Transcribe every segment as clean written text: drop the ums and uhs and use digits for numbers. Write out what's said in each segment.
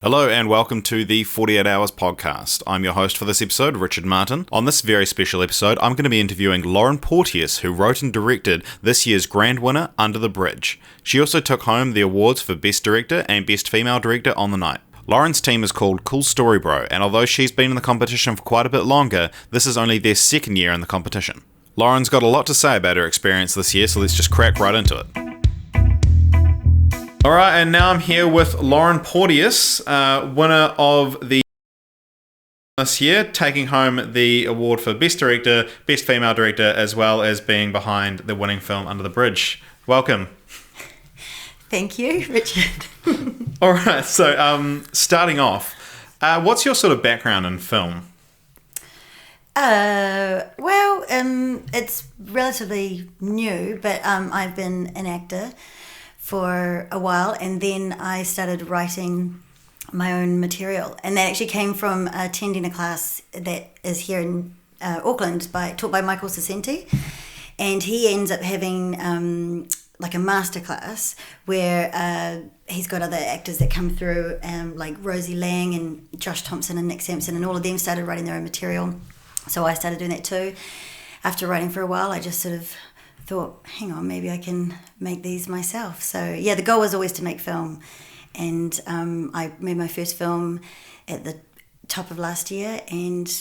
Hello and welcome to the 48 Hours podcast. I'm your host for this episode, Richard Martin. On this very special episode, I'm going to be interviewing Lauren Porteous, who wrote and directed this year's grand winner, Under the Bridge. She also took home the awards for Best Director and Best Female Director on the night. Lauren's team is called Cool Story Bro, and although she's been in the competition for quite a bit longer, this is only their second year in the competition. Lauren's got a lot to say about her experience this year, so let's just crack right into it. All right, and now I'm here with Lauren Porteous, winner of the this year, taking home the award for Best Director, Best Female Director, as well as being behind the winning film Under the Bridge. Welcome. Thank you, Richard. All right, so starting off, what's your sort of background in film? It's relatively new, but I've been an actor for a while, and then I started writing my own material, and that actually came from attending a class that is here in Auckland taught by Michael Sasenti, and he ends up having like a master class where he's got other actors that come through, like Rosie Lang and Josh Thompson and Nick Sampson, and all of them started writing their own material, so I started doing that too. After writing for a while, I just sort of thought, hang on, maybe I can make these myself. So yeah, the goal was always to make film, and I made my first film at the top of last year, and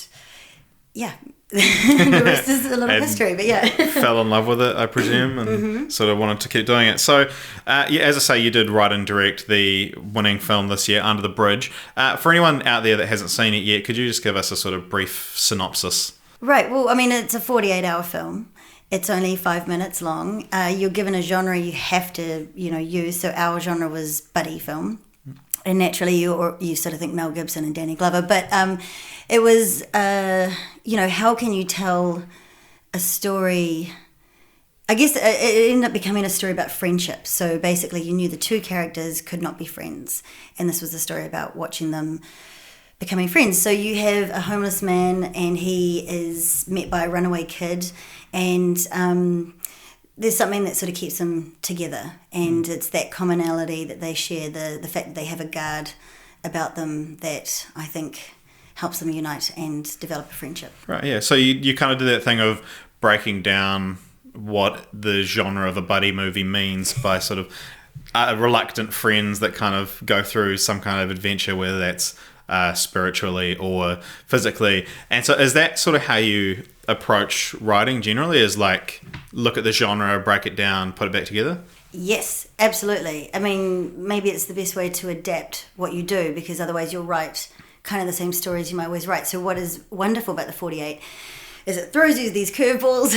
yeah, the rest is a little history, but yeah. Fell in love with it, I presume, and sort of wanted to keep doing it. So yeah, as I say, you did write and direct the winning film this year, Under the Bridge. For anyone out there that hasn't seen it yet, could you just give us a sort of brief synopsis? Right, well, I mean, it's a 48-hour film. It's only 5 minutes long. You're given a genre you have to, use. So our genre was buddy film, and naturally you sort of think Mel Gibson and Danny Glover. But it was, how can you tell a story? I guess it ended up becoming a story about friendship. So basically, you knew the two characters could not be friends, and this was a story about watching them becoming friends. So you have a homeless man, and he is met by a runaway kid, and there's something that sort of keeps them together, and it's that commonality that they share, the fact that they have a guard about them that I think helps them unite and develop a friendship. Right, yeah. So you kind of do that thing of breaking down what the genre of a buddy movie means by sort of reluctant friends that kind of go through some kind of adventure, whether that's spiritually or physically. And so is that sort of how you approach writing generally, is like look at the genre, break it down, put it back together? Yes, absolutely. I mean, maybe it's the best way to adapt what you do, because otherwise you'll write kind of the same stories you might always write. So what is wonderful about the 48 is it throws you these curveballs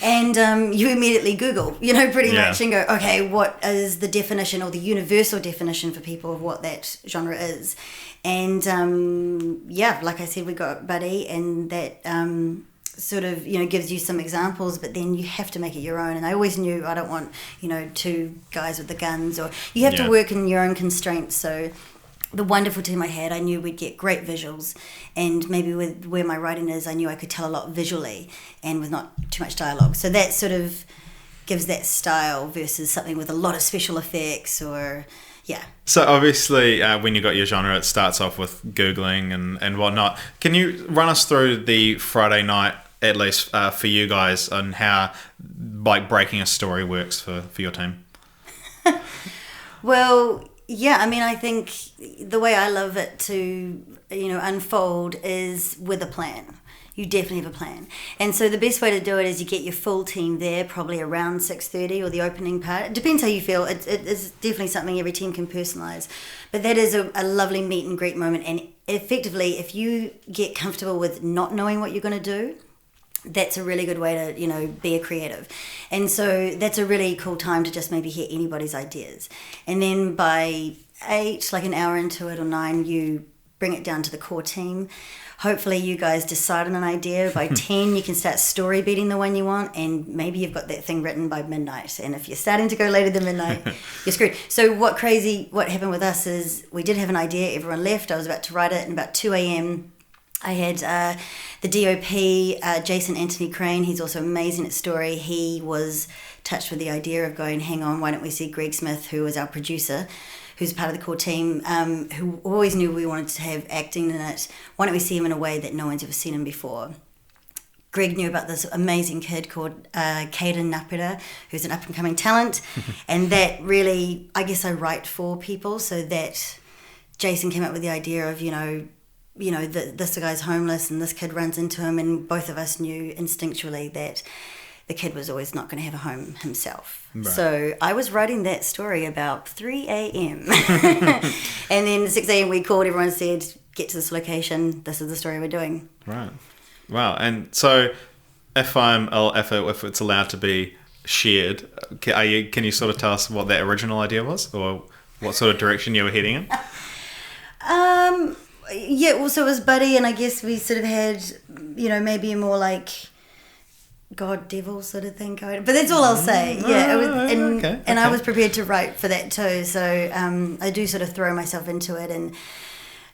and you immediately Google, pretty much, and go, okay, what is the definition or the universal definition for people of what that genre is? And like I said, we got buddy, and that sort of, gives you some examples, but then you have to make it your own. And I always knew I don't want, two guys with the guns, or you have to work in your own constraints. So the wonderful team I had, I knew we'd get great visuals, and maybe with where my writing is, I knew I could tell a lot visually and with not too much dialogue. So that sort of gives that style versus something with a lot of special effects or... Yeah. So obviously, when you got your genre, it starts off with Googling and whatnot. Can you run us through the Friday night, at least for you guys, on how like breaking a story works for your team? Well, yeah, I mean, I think the way I love it to, unfold is with a plan. You definitely have a plan. And so the best way to do it is you get your full team there probably around 6:30 or the opening part. It depends how you feel. It's definitely something every team can personalise. But that is a lovely meet and greet moment. And effectively, if you get comfortable with not knowing what you're going to do, that's a really good way to, be a creative. And so that's a really cool time to just maybe hear anybody's ideas. And then by 8, like an hour into it, or 9, you bring it down to the core team. Hopefully you guys decide on an idea. By 10, you can start story beating the one you want, and maybe you've got that thing written by midnight. And if you're starting to go later than midnight, you're screwed. So what happened with us is we did have an idea. Everyone left. I was about to write it, and about 2 a.m., I had the DOP, Jason Anthony Crane. He's also amazing at story. He was touched with the idea of going, hang on, why don't we see Greg Smith, who was our producer, who's part of the core team, who always knew we wanted to have acting in it. Why don't we see him in a way that no one's ever seen him before? Greg knew about this amazing kid called Caden Napera, who's an up-and-coming talent. And that really, I guess I write for people, so that Jason came up with the idea of, this guy's homeless and this kid runs into him, and both of us knew instinctually that the kid was always not going to have a home himself. Right. So I was writing that story about 3 a.m. And then 6 a.m. we called, everyone said, get to this location, this is the story we're doing. Right. Wow. And so if it's allowed to be shared, can you sort of tell us what that original idea was, or what sort of direction you were heading in? Yeah, well, so it was Buddy, and I guess we sort of had, maybe a more like God devil sort of thing going. But that's all I'll say. Yeah, it was, and I was prepared to write for that too. So I do sort of throw myself into it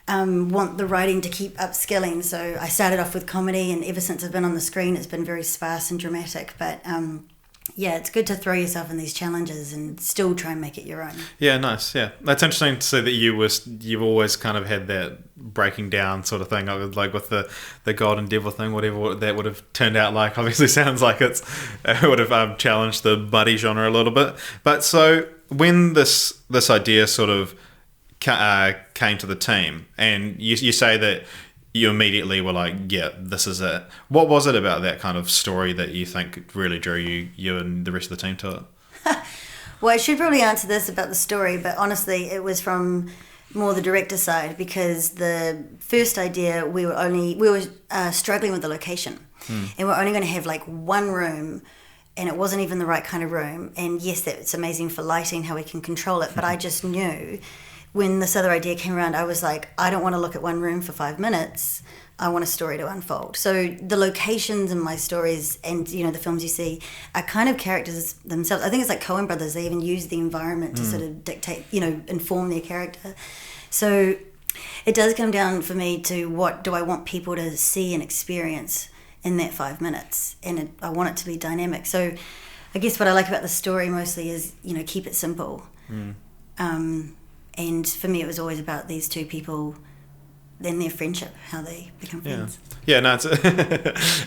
and want the writing to keep upskilling. So I started off with comedy, and ever since I've been on the screen, it's been very sparse and dramatic. But it's good to throw yourself in these challenges and still try and make it your own. Yeah, nice. Yeah, that's interesting to see that you've always kind of had that breaking down sort of thing, like with the God and devil thing, whatever that would have turned out like. Obviously, sounds like it would have challenged the buddy genre a little bit. But so when this idea sort of came to the team, and you say that you immediately were like, yeah, this is it. What was it about that kind of story that you think really drew you and the rest of the team to it? Well, I should probably answer this about the story, but honestly, it was from more the director side, because the first idea we were struggling with the location, and we're only going to have like one room, and it wasn't even the right kind of room. And yes, that's amazing for lighting, how we can control it, but I just knew when this other idea came around, I was like, I don't want to look at one room for 5 minutes. I want a story to unfold. So the locations in my stories and, the films you see are kind of characters themselves. I think it's like Coen Brothers. They even use the environment to sort of dictate, inform their character. So it does come down for me to what do I want people to see and experience in that 5 minutes. And I want it to be dynamic. So I guess what I like about the story mostly is, keep it simple. And for me, it was always about these two people, then their friendship, how they become friends. Yeah, no,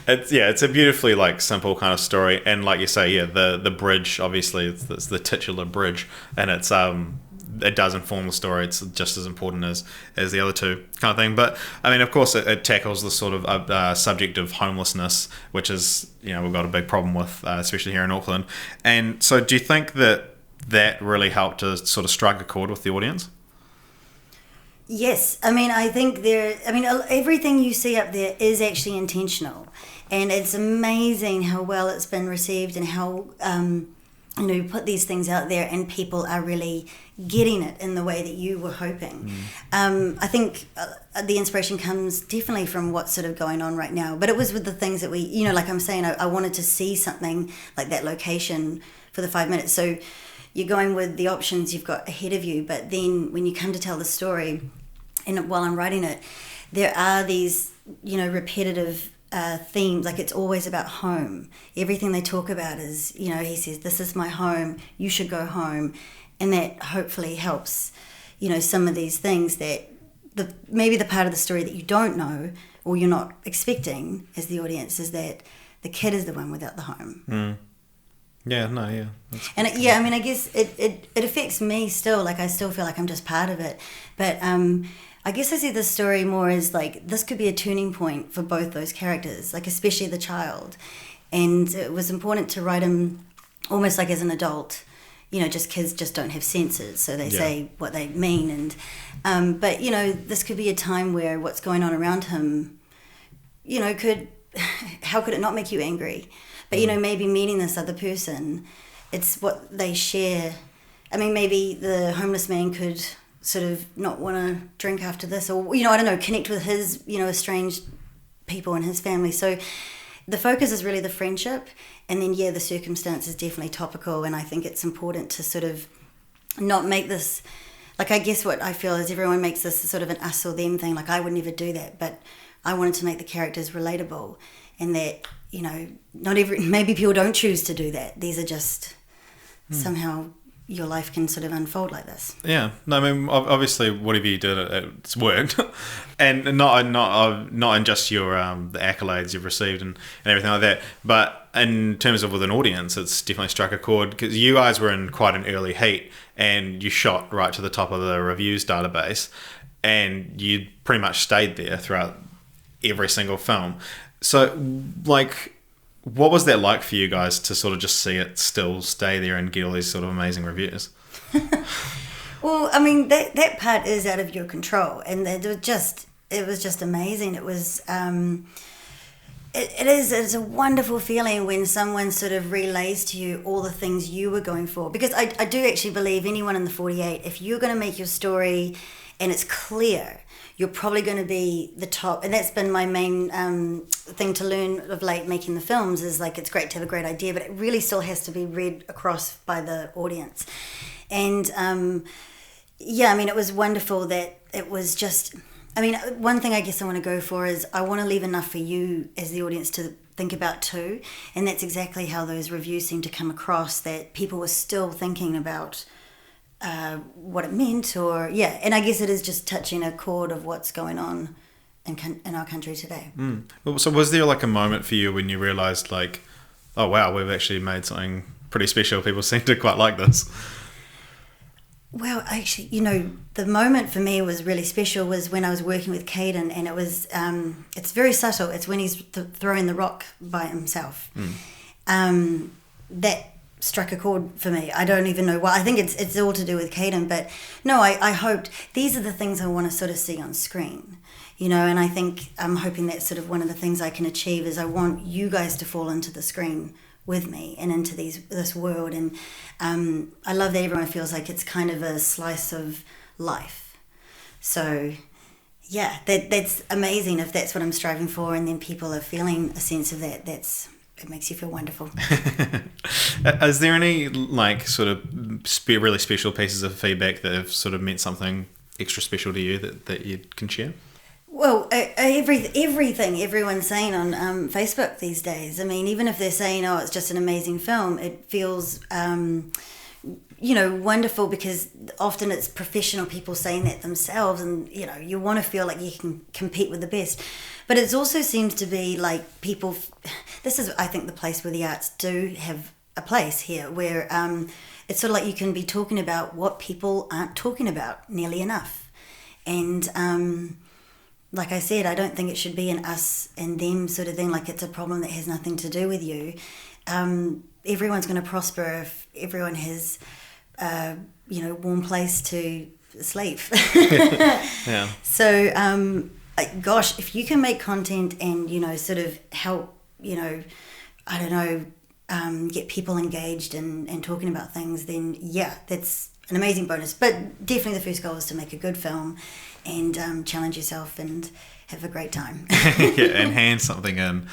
it's a beautifully like simple kind of story, and like you say, the bridge, obviously, it's the titular bridge, and it's it does inform the story. It's just as important as the other two kind of thing. But I mean, of course, it tackles the sort of subject of homelessness, which is we've got a big problem with, especially here in Auckland. And so, do you think that really helped to sort of strike a chord with the audience? Yes. I mean, I think everything you see up there is actually intentional. And it's amazing how well it's been received, and how, you put these things out there and people are really getting it in the way that you were hoping. I think the inspiration comes definitely from what's sort of going on right now. But it was with the things that we, like I'm saying, I wanted to see something like that location for the 5 minutes. So you're going with the options you've got ahead of you, but then when you come to tell the story, and while I'm writing it, there are these, repetitive themes. Like, it's always about home. Everything they talk about is, he says, this is my home, you should go home. And that hopefully helps, some of these things that maybe the part of the story that you don't know or you're not expecting as the audience is that the kid is the one without the home. Yeah, no, yeah. And I guess it affects me still. Like, I still feel like I'm just part of it. But I guess I see this story more as like, this could be a turning point for both those characters, like especially the child. And it was important to write him almost like as an adult. Just kids just don't have senses, so they say what they mean. And but this could be a time where what's going on around him, how could it not make you angry? But, maybe meeting this other person, it's what they share. I mean, maybe the homeless man could sort of not want to drink after this, or, I don't know, connect with his, estranged people in his family. So the focus is really the friendship. And then, the circumstance is definitely topical. And I think it's important to sort of not make this, like, I guess what I feel is everyone makes this sort of an us or them thing. Like, I would never do that. But I wanted to make the characters relatable, and that, maybe people don't choose to do that. These are just somehow your life can sort of unfold like this. Yeah, no, I mean, obviously, whatever you did, it's worked, and not in just your the accolades you've received and everything like that, but in terms of with an audience, it's definitely struck a chord because you guys were in quite an early heat, and you shot right to the top of the reviews database, and you pretty much stayed there throughout every single film. So, like, what was that like for you guys to sort of just see it still stay there and get all these sort of amazing reviews? Well, I mean, that part is out of your control, and it was just amazing. It was it's a wonderful feeling when someone sort of relays to you all the things you were going for, because I do actually believe anyone in the 48, if you're going to make your story and it's clear, you're probably going to be the top. And that's been my main thing to learn of late making the films, is like, it's great to have a great idea, but it really still has to be read across by the audience. And yeah, I mean, it was wonderful that it was just, I mean, one thing I guess I want to go for is I want to leave enough for you as the audience to think about too. And that's exactly how those reviews seem to come across, that people were still thinking about what it meant, or yeah, and I guess it is just touching a chord of what's going on in our country today. So was there like a moment for you when you realised, like, oh wow, we've actually made something pretty special, people seem to quite like this? Well, actually, you know, the moment for me was really special was when I was working with Caden, and it was it's very subtle. It's when he's throwing the rock by himself. That struck a chord for me. I don't even know why. I think it's all to do with Caden, but no, I hoped these are the things I want to sort of see on screen, you know, and I think I'm hoping that's sort of one of the things I can achieve, is I want you guys to fall into the screen with me and into this world, and I love that everyone feels like it's kind of a slice of life. So yeah, that's amazing if that's what I'm striving for, and then people are feeling a sense of that. It makes you feel wonderful. Is there any like sort of really special pieces of feedback that have sort of meant something extra special to you that you can share? Well, everything everyone's saying on Facebook these days. I mean, even if they're saying, "Oh, it's just an amazing film," it feels, you know, wonderful, because often it's professional people saying that themselves, and you know, you want to feel like you can compete with the best. But it also seems to be like people. This is, I think, the place where the arts do have a place here, where it's sort of like you can be talking about what people aren't talking about nearly enough, and. Like I said, I don't think it should be an us and them sort of thing, like it's a problem that has nothing to do with you. Everyone's going to prosper if everyone has, you know, warm place to sleep. Yeah. So, gosh, if you can make content and, you know, sort of help, you know, I don't know, get people engaged and talking about things, then yeah, that's an amazing bonus. But definitely the first goal is to make a good film and challenge yourself and have a great time. Yeah, and hand something in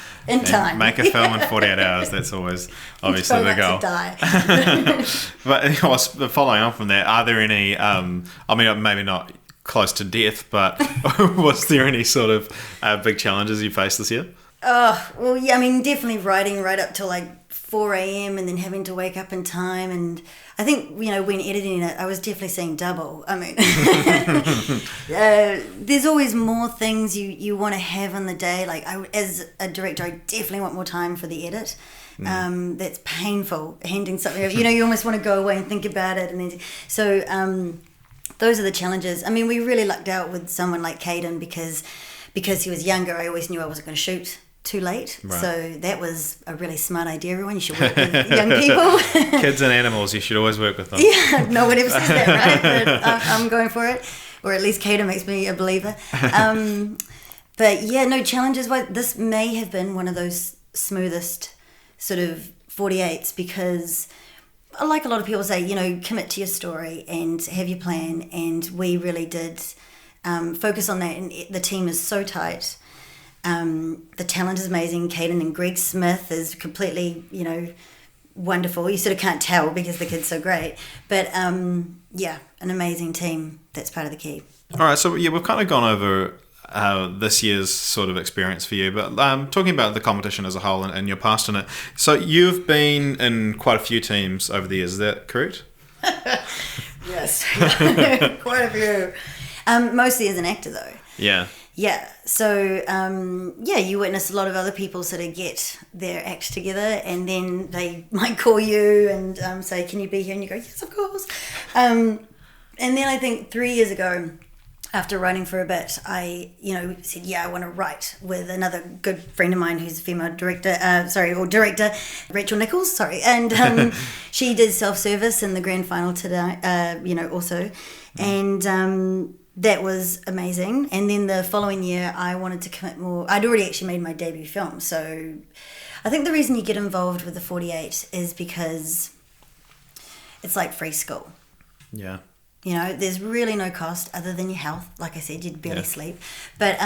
time. Make a film in 48 hours. That's always obviously the goal. To die. But following on from that, are there any, I mean, maybe not close to death, but was there any sort of big challenges you faced this year? Oh, well, yeah, I mean, definitely writing right up till like 4 a.m. and then having to wake up in time. And I think, you know, when editing it, I was definitely seeing double. I mean, there's always more things you want to have on the day. Like, as a director, I definitely want more time for the edit. That's painful, handing something over. You know, you almost want to go away and think about it. And then, so those are the challenges. I mean, we really lucked out with someone like Caden because he was younger. I always knew I wasn't going to shoot too late, right. So that was a really smart idea. Everyone, you should work with young people. Kids and animals, you should always work with them. Yeah, no one ever says that, right? But I'm going for it, or at least Caden makes me a believer. But yeah, no challenges. This may have been one of those smoothest sort of 48s, because like a lot of people say, you know, commit to your story and have your plan, and we really did focus on that, and the team is so tight. The talent is amazing. Caden and Greg Smith is completely, you know, wonderful. You sort of can't tell because the kid's so great. But yeah, an amazing team. That's part of the key. All right, so yeah, we've kind of gone over this year's sort of experience for you, but talking about the competition as a whole and your past in it. So you've been in quite a few teams over the years, is that correct? Yes, quite a few. Mostly as an actor, though. Yeah. Yeah. So, you witness a lot of other people sort of get their act together, and then they might call you and say, "Can you be here?" And you go, "Yes, of course." And then I think 3 years ago, after writing for a bit, I, said, I want to write with another good friend of mine who's a female director, Rachel Nichols, and she did self-service in the grand final today, also, and that was amazing. And then the following year, I wanted to commit more. I'd already actually made my debut film, so I think the reason you get involved with the 48 is because it's like free school. Yeah. There's really no cost other than your health. Like I said, you'd barely sleep. But,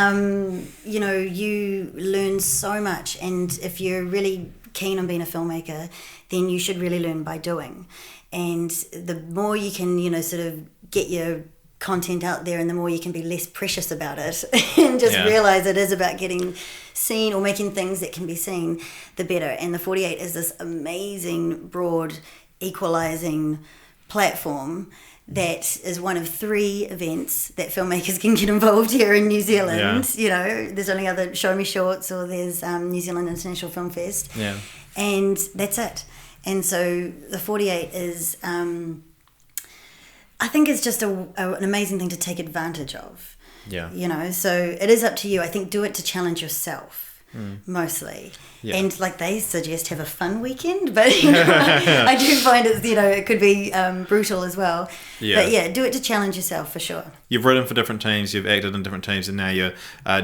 you learn so much. And if you're really keen on being a filmmaker, then you should really learn by doing. And the more you can, sort of get your content out there, and the more you can be less precious about it and just realize it is about getting seen or making things that can be seen, the better. And the 48 is this amazing, broad, equalizing platform that is one of 3 events that filmmakers can get involved here in New Zealand. Yeah. There's only other Show Me Shorts, or there's New Zealand International Film Fest. Yeah. And that's it. And so the 48 is, I think it's just an amazing thing to take advantage of. Yeah. So it is up to you. I think do it to challenge yourself. Mostly. Yeah. And like they suggest, have a fun weekend, but I do find it could be brutal as well. But do it to challenge yourself for sure. You've written for different teams, you've acted in different teams, and now you're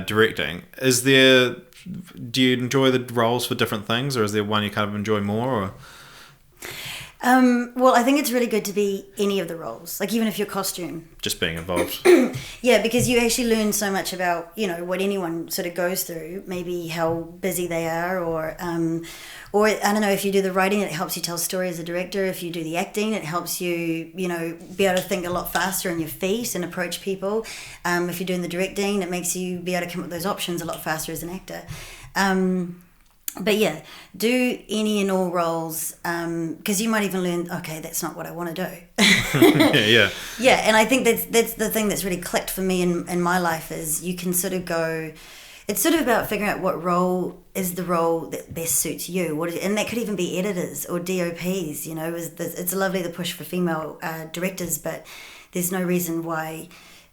directing. Do you enjoy the roles for different things, or is there one you kind of enjoy more? Or Well, I think it's really good to be any of the roles, like even if you're costume. Just being involved. Yeah, because you actually learn so much about, what anyone sort of goes through, maybe how busy they are, or I don't know, if you do the writing, it helps you tell story as a director. If you do the acting, it helps you, be able to think a lot faster on your feet and approach people. If you're doing the directing, it makes you be able to come up with those options a lot faster as an actor. But do any and all roles, because you might even learn, okay, that's not what I want to do. Yeah. Yeah, and I think that's the thing that's really clicked for me in my life, is you can sort of go, it's sort of about figuring out what role is the role that best suits you. And that could even be editors or DOPs, it's lovely the push for female directors, but there's no reason why.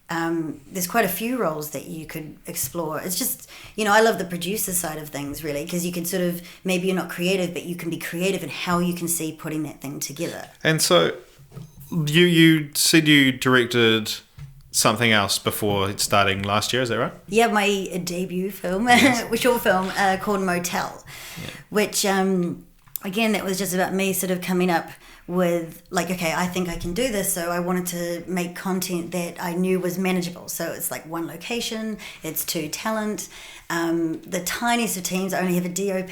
There's quite a few roles that you could explore. It's just, I love the producer side of things, really, because you can sort of, maybe you're not creative, but you can be creative in how you can see putting that thing together. And so you said you directed something else before starting last year, is that right? Yeah, my debut film, short film called Motel, which, again, that was just about me sort of coming up with, like, okay, I think I can do this, so I wanted to make content that I knew was manageable. So it's like one location, it's 2 talent, the tiniest of teams. I only have a DOP,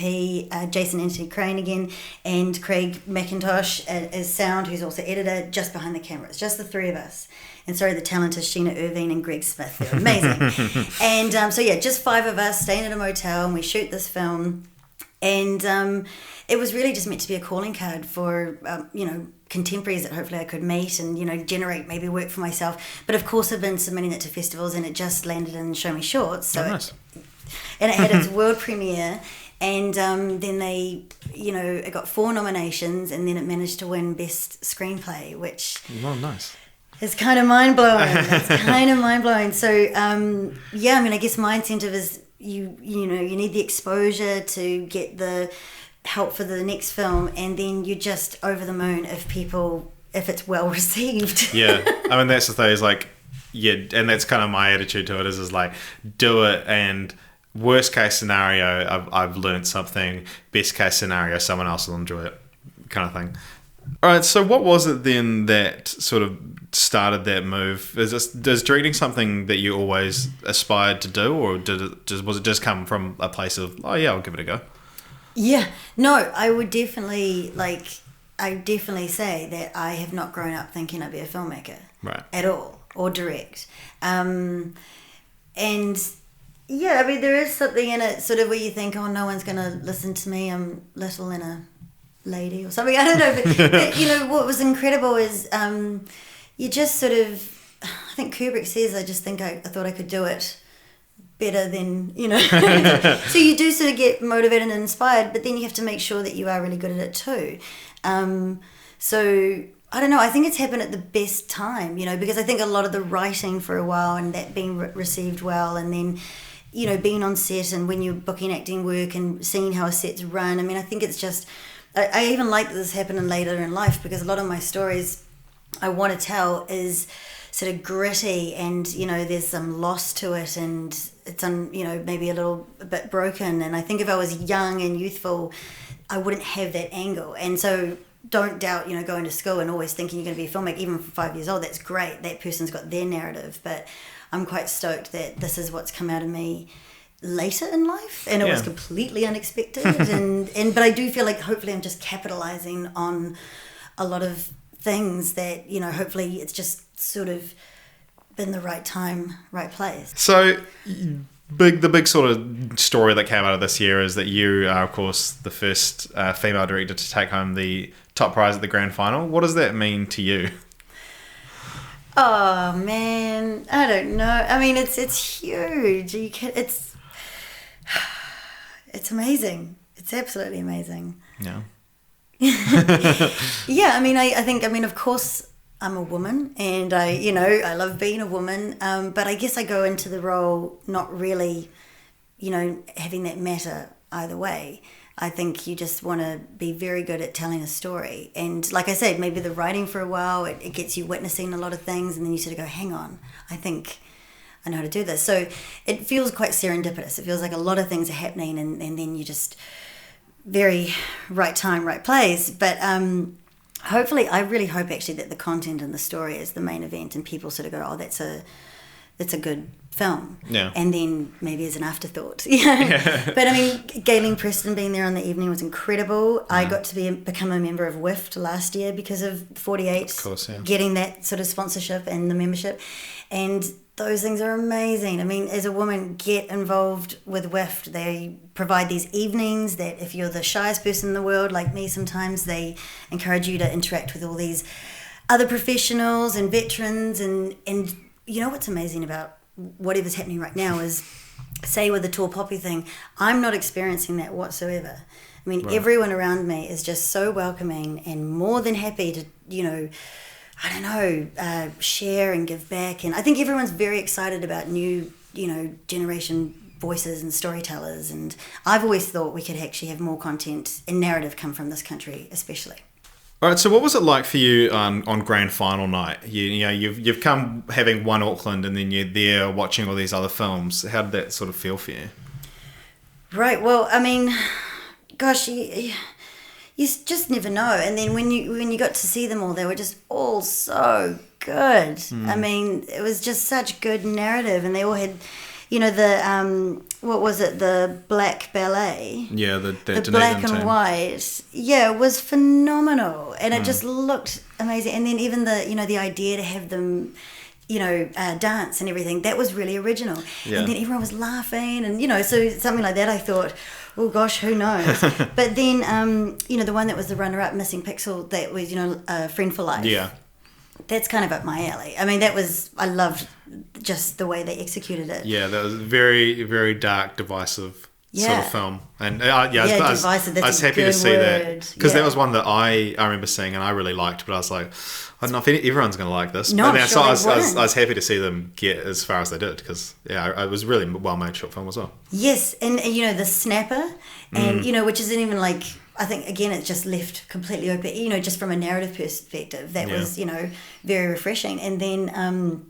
Jason Anthony Crane again, and Craig McIntosh as sound, who's also editor, just behind the camera. It's just the 3 of us. And sorry, the talent is Sheena Irving and Greg Smith. They're amazing. And just 5 of us staying at a motel, and we shoot this film. And it was really just meant to be a calling card for, contemporaries that hopefully I could meet and, generate maybe work for myself. But of course I've been submitting it to festivals, and it just landed in Show Me Shorts. So nice. And it had its world premiere. And then they, it got 4 nominations, and then it managed to win Best Screenplay, which... Oh, nice. It's kind of mind-blowing. So, I guess my incentive is you need the exposure to get the help for the next film, and then you're just over the moon if it's well received. Yeah. I mean, that's the thing, is like, and that's kind of my attitude to it, is like, do it, and worst case scenario, I've learned something. Best case scenario, someone else will enjoy it, kind of thing. All right, so what was it then that sort of started that move? Is directing something that you always aspired to do, or was it just come from a place of, oh yeah, I'll give it a go? Yeah, no, I would definitely say that I have not grown up thinking I'd be a filmmaker, right, at all, or direct. And yeah, I mean, there is something in it sort of where you think, oh, no one's going to listen to me, I'm little in a lady or something. I don't know, but you know what was incredible is you just sort of. I think Kubrick says, I just think I thought I could do it better than, you know. So you do sort of get motivated and inspired, but then you have to make sure that you are really good at it too. So I don't know, I think it's happened at the best time, you know, because I think a lot of the writing for a while and that being received well, and then, you know, being on set and when you're booking acting work and seeing how a set's run. I mean, I think it's just, I even like that this happened later in life, because a lot of my stories I want to tell is sort of gritty, and you know there's some loss to it, and it's you know maybe a bit broken, and I think if I was young and youthful I wouldn't have that angle. And so don't doubt, you know, going to school and always thinking you're going to be a filmmaker even for 5 years old. That's great, that person's got their narrative, but I'm quite stoked that this is what's come out of me later in life, and it was completely unexpected. and but I do feel like hopefully I'm just capitalizing on a lot of things that, you know, hopefully it's just sort of been the right time, right place. So the big sort of story that came out of this year is that you are, of course, the first female director to take home the top prize at the grand final. What does that mean to you? Oh man, I don't know. I mean, it's huge. It's amazing. It's absolutely amazing. Yeah. Yeah, I mean, I think, of course, I'm a woman, and I love being a woman, but I guess I go into the role not really, you know, having that matter either way. I think you just want to be very good at telling a story, and like I said, maybe the writing for a while, it gets you witnessing a lot of things, and then you sort of go, hang on, I think I know how to do this. So it feels quite serendipitous. It feels like a lot of things are happening, and then you just very right time, right place. But hopefully, I really hope actually that the content and the story is the main event, and people sort of go, oh, that's a good film. Yeah. And then maybe as an afterthought. Yeah. But I mean, Gayleen Preston being there on the evening was incredible. Yeah. I got to become a member of WIFT last year because of 48. Of course, yeah. Getting that sort of sponsorship and the membership. And those things are amazing. I mean, as a woman, get involved with WIFT. They provide these evenings that if you're the shyest person in the world, like me sometimes, they encourage you to interact with all these other professionals and veterans. And you know what's amazing about whatever's happening right now is, say with the Tall Poppy thing, I'm not experiencing that whatsoever. I mean, everyone around me is just so welcoming and more than happy to, you know, I don't know, share and give back. And I think everyone's very excited about new, you know, generation voices and storytellers. And I've always thought we could actually have more content and narrative come from this country, especially. All right, so what was it like for you on grand final night? You know, you've come having won Auckland, and then you're there watching all these other films. How did that sort of feel for you? Right, well, I mean, gosh, you just never know. And then when you got to see them all, they were just all so good. I mean, it was just such good narrative, and they all had, you know, the what was it, the black ballet? Yeah, the black and white. Yeah, it was phenomenal, and it just looked amazing. And then even the idea to have them, you know, dance and everything, that was really original. Yeah. And then everyone was laughing, and you know, so something like that, I thought, oh gosh, who knows? But then, you know, the one that was the runner-up, Missing Pixel, that was, you know, Friend for Life. Yeah. That's kind of up my alley. I mean, I loved just the way they executed it. Yeah, that was very, very dark, divisive sort of film. And divisive, I was happy to see that. Because that was one that I remember seeing and I really liked, but I was like, I don't know if everyone's going to like this. No, but so I was happy to see them get as far as they did, because, it was really well-made short film as well. Yes, and you know, the snapper, and, you know, which isn't even like... I think, again, it's just left completely open, you know, just from a narrative perspective. That was, you know, very refreshing. And then,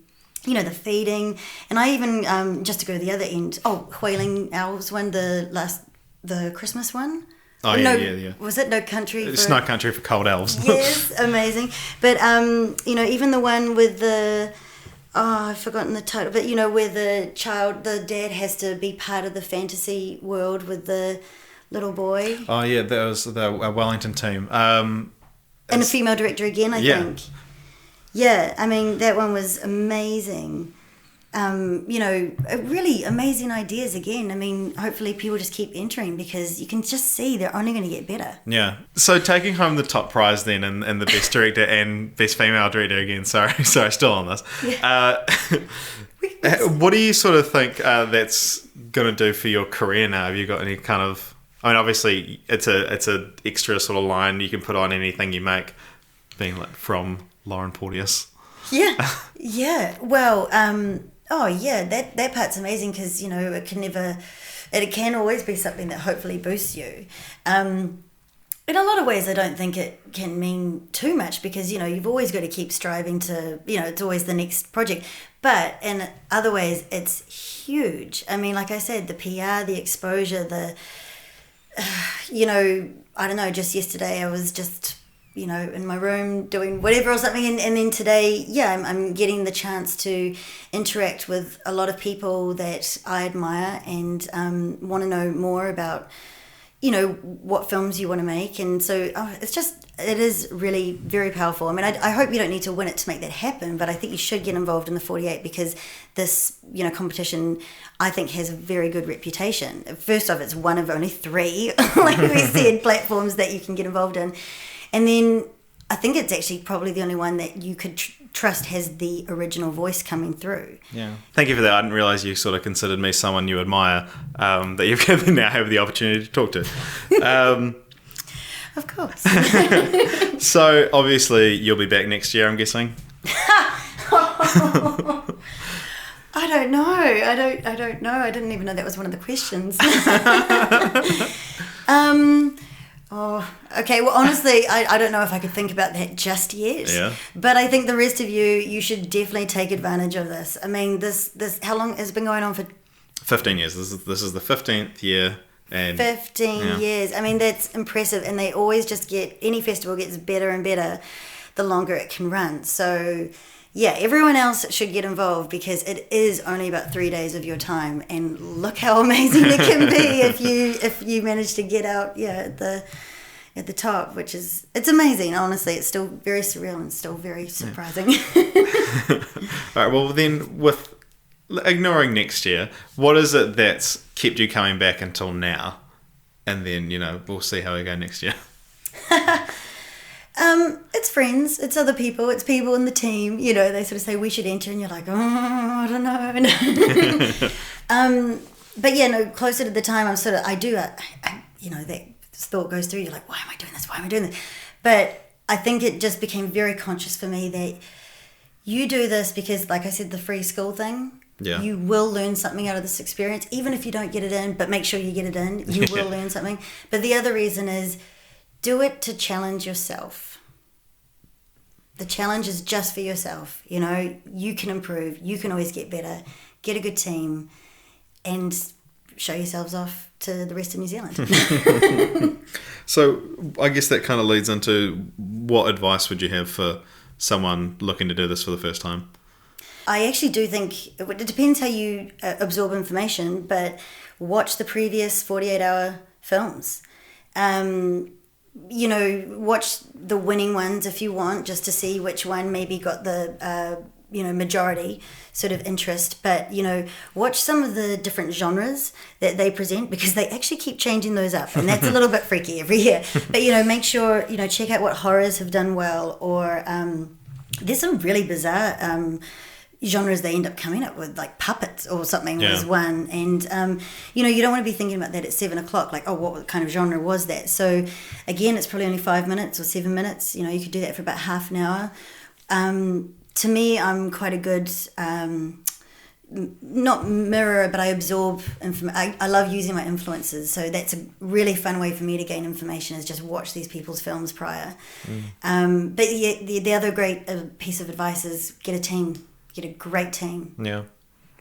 you know, the feeding. And I even, just to go to the other end, Whaling Owls one, the Christmas one. Oh, yeah. Was it No Country? It's No Country for Cold Elves. Yes, amazing. But, you know, even the one with the... Oh, I've forgotten the title. But, you know, where the dad has to be part of the fantasy world with the... little boy. Oh yeah, that was the Wellington team. And a female director again, I think. Yeah, I mean, that one was amazing. really amazing ideas again. I mean, hopefully people just keep entering because you can just see they're only going to get better. Yeah. So taking home the top prize then and the best director and best female director again. Sorry, still on this. Yeah. What do you sort of think that's going to do for your career now? Have you got any kind of... I mean, obviously, it's a extra sort of line you can put on anything you make, being like from Lauren Porteous. Yeah. Yeah. Well, that part's amazing because, it can always be something that hopefully boosts you. In a lot of ways, I don't think it can mean too much because, you've always got to keep striving to, it's always the next project. But in other ways, it's huge. I mean, like I said, the PR, the exposure, I don't know, just yesterday I was just, in my room doing whatever or something. And then today, I'm getting the chance to interact with a lot of people that I admire and want to know more about, what films you want to make. And so it is really very powerful. I mean, I hope you don't need to win it to make that happen, but I think you should get involved in the 48 because this, competition, I think, has a very good reputation. First off, it's one of only 3, like we said, platforms that you can get involved in. And then I think it's actually probably the only one that you could trust has the original voice coming through. Yeah. Thank you for that. I didn't realise you sort of considered me someone you admire that you now have the opportunity to talk to. Of course. So obviously you'll be back next year, I'm guessing. I don't know. I don't know. I didn't even know that was one of the questions. Oh, okay. Well, honestly, I don't know if I could think about that just yet. Yeah. But I think the rest of you should definitely take advantage of this. I mean, this how long has it been going on for? 15 years. This is the 15th year. And 15 years. I mean, that's impressive. And they always just any festival gets better and better the longer it can run. So, yeah, everyone else should get involved because it is only about 3 days of your time. And look how amazing it can be if you manage to get out, at the top, it's amazing. Honestly, it's still very surreal and still very surprising. All right, well, then with ignoring next year, what is it that's kept you coming back until now? And then, we'll see how we go next year. It's friends, it's other people, it's people in the team. They sort of say we should enter, and you're like, I don't know. But yeah, no. Closer to the time, I'm sort of that thought goes through. You're like, why am I doing this? Why am I doing this? But I think it just became very conscious for me that you do this because, like I said, the free school thing. Yeah. You will learn something out of this experience, even if you don't get it in. But make sure you get it in. You will learn something. But the other reason is, do it to challenge yourself. The challenge is just for yourself. You can improve. You can always get better. Get a good team and show yourselves off to the rest of New Zealand. So I guess that kind of leads into what advice would you have for someone looking to do this for the first time? I actually do think it depends how you absorb information, but watch the previous 48-hour films. Watch the winning ones if you want, just to see which one maybe got the majority sort of interest. But watch some of the different genres that they present, because they actually keep changing those up, and that's a little bit freaky every year. But make sure check out what horrors have done well, or there's some really bizarre genres they end up coming up with, like puppets or something was one. And you don't want to be thinking about that at 7:00, like, oh, what kind of genre was that? So again, it's probably only 5 minutes or 7 minutes. You could do that for about half an hour. To me, I'm quite a good not mirror, but I absorb information. I love using my influences, so that's a really fun way for me to gain information, is just watch these people's films prior. But the other great piece of advice is get a team. Get a great team. Yeah.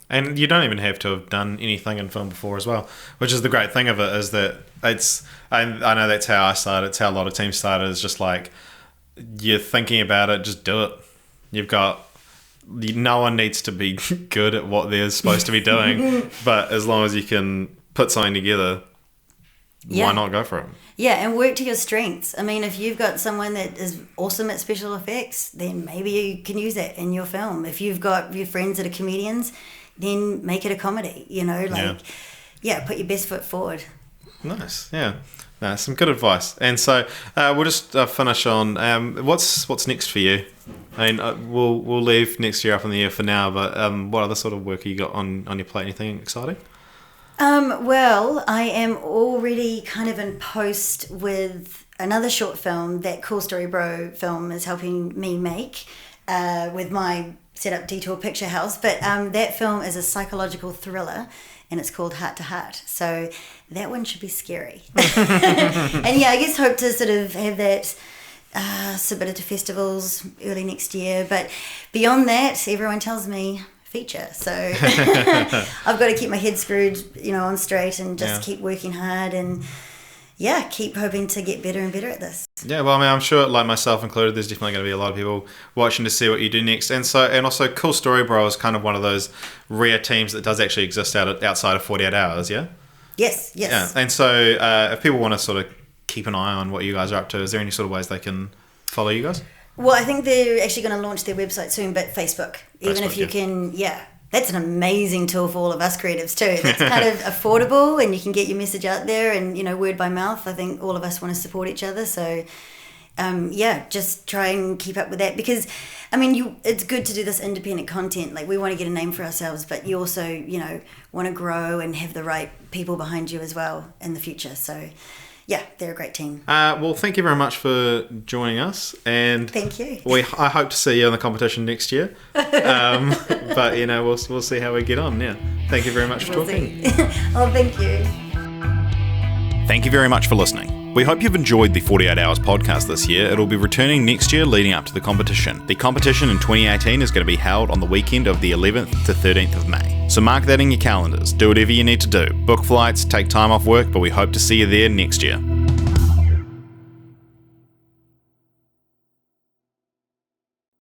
And you don't even have to have done anything in film before as well, which is the great thing of it, is that I know that's how I started, it's how a lot of teams started, is just like, you're thinking about it, just do it. No one needs to be good at what they're supposed to be doing, but as long as you can put something together, why not go for it? Yeah, and work to your strengths. I mean, if you've got someone that is awesome at special effects, then maybe you can use that in your film. If you've got your friends that are comedians, then make it a comedy, put your best foot forward. Nice, yeah. No, some good advice. And so we'll just finish on what's next for you. I mean, we'll leave next year up in the air for now, but what other sort of work have you got on your plate? Anything exciting? Well, I am already kind of in post with another short film that Cool Story Bro film is helping me make with my setup Detour Picture House. But that film is a psychological thriller, and it's called Heart to Heart. So that one should be scary. And yeah, I guess hope to sort of have that submitted to festivals early next year. But beyond that, everyone tells me feature. So I've got to keep my head screwed, on straight and just keep working hard and keep hoping to get better and better at this. Yeah, well, I mean, I'm sure, like myself included, there's definitely going to be a lot of people watching to see what you do next. And also Cool Story Bro is kind of one of those rare teams that does actually exist outside of 48 Hours, yeah? Yes. Yeah, and so if people want to sort of keep an eye on what you guys are up to, is there any sort of ways they can follow you guys? Well, I think they're actually going to launch their website soon, but Facebook. Even if you can, that's an amazing tool for all of us creatives too. It's kind of affordable and you can get your message out there and, word by mouth. I think all of us want to support each other. So, just try and keep up with that because, I mean, it's good to do this independent content. Like, we want to get a name for ourselves, but you also, want to grow and have the right people behind you as well in the future. So, yeah, they're a great team. Well, thank you very much for joining us, and thank you. I hope to see you in the competition next year. But we'll see how we get on. Yeah, thank you very much for talking. Oh, thank you. Thank you very much for listening. We hope you've enjoyed the 48 Hours podcast this year. It'll be returning next year leading up to the competition. The competition in 2018 is going to be held on the weekend of the 11th to 13th of May. So mark that in your calendars. Do whatever you need to do. Book flights, take time off work, but we hope to see you there next year.